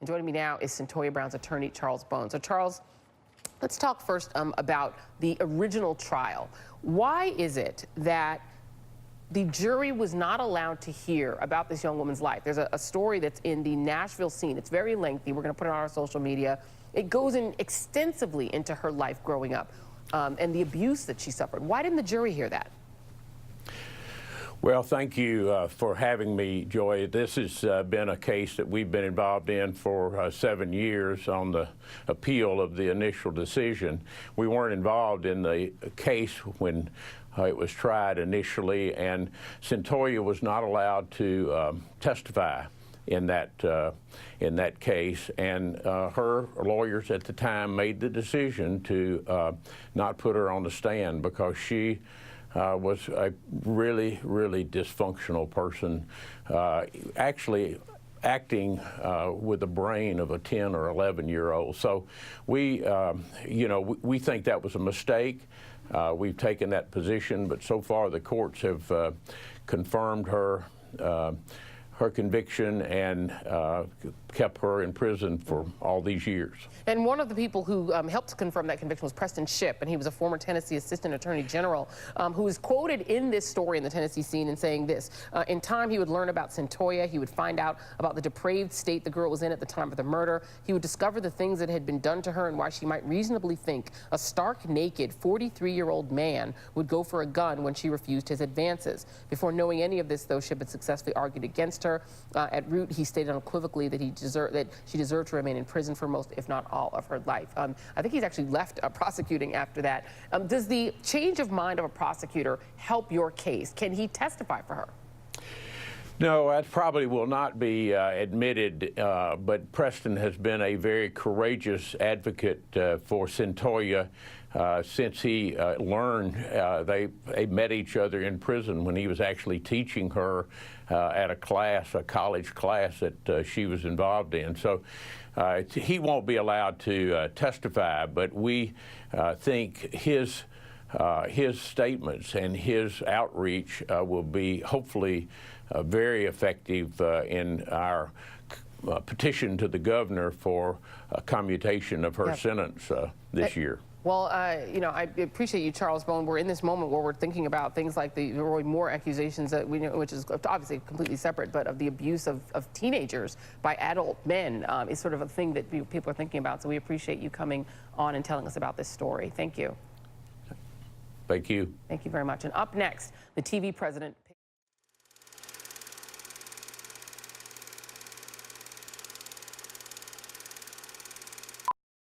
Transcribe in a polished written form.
And joining me now is Cyntoia Brown's attorney, Charles Bone. So, Charles, let's talk first about the original trial. Why is it that the jury was not allowed to hear about this young woman's life? There's a story that's in the Nashville scene. It's very lengthy. We're going to put it on our social media. It goes in extensively into her life growing up and the abuse that she suffered. Why didn't the jury hear that? Well, thank you for having me, Joy. This has been a case that we've been involved in for 7 years on the appeal of the initial decision. We weren't involved in the case when it was tried initially, and Cyntoia was not allowed to testify in that case, and her lawyers at the time made the decision to not put her on the stand because she was a really, really dysfunctional person, actually acting with the brain of a 10 or 11-year-old. So we think that was a mistake. We've taken that position, but so far the courts have confirmed her conviction and kept her in prison for all these years. And one of the people who helped confirm that conviction was Preston Shipp, and he was a former Tennessee Assistant Attorney General who is quoted in this story in the Tennessee scene and saying this: in time he would learn about Cyntoia, he would find out about the depraved state the girl was in at the time of the murder, he would discover the things that had been done to her and why she might reasonably think a stark naked 43-year-old man would go for a gun when she refused his advances. Before knowing any of this, though, Shipp had successfully argued against her. At root, he stated unequivocally that she deserved to remain in prison for most, if not all, of her life. I think he's actually left prosecuting after that. Does the change of mind of a prosecutor help your case? Can he testify for her? No, that probably will not be admitted, but Preston has been a very courageous advocate for Cyntoia since he learned they met each other in prison when he was actually teaching her at a college class that she was involved in. So he won't be allowed to testify, but we think his statements and his outreach will be hopefully very effective in our petition to the governor for a commutation of her sentence this year. Well, I appreciate you, Charles Bone. We're in this moment where we're thinking about things like the Roy Moore accusations that we know, which is obviously completely separate, but of the abuse of teenagers by adult men is sort of a thing that people are thinking about. So we appreciate you coming on and telling us about this story. Thank you. Thank you. Thank you very much. And up next, the TV president.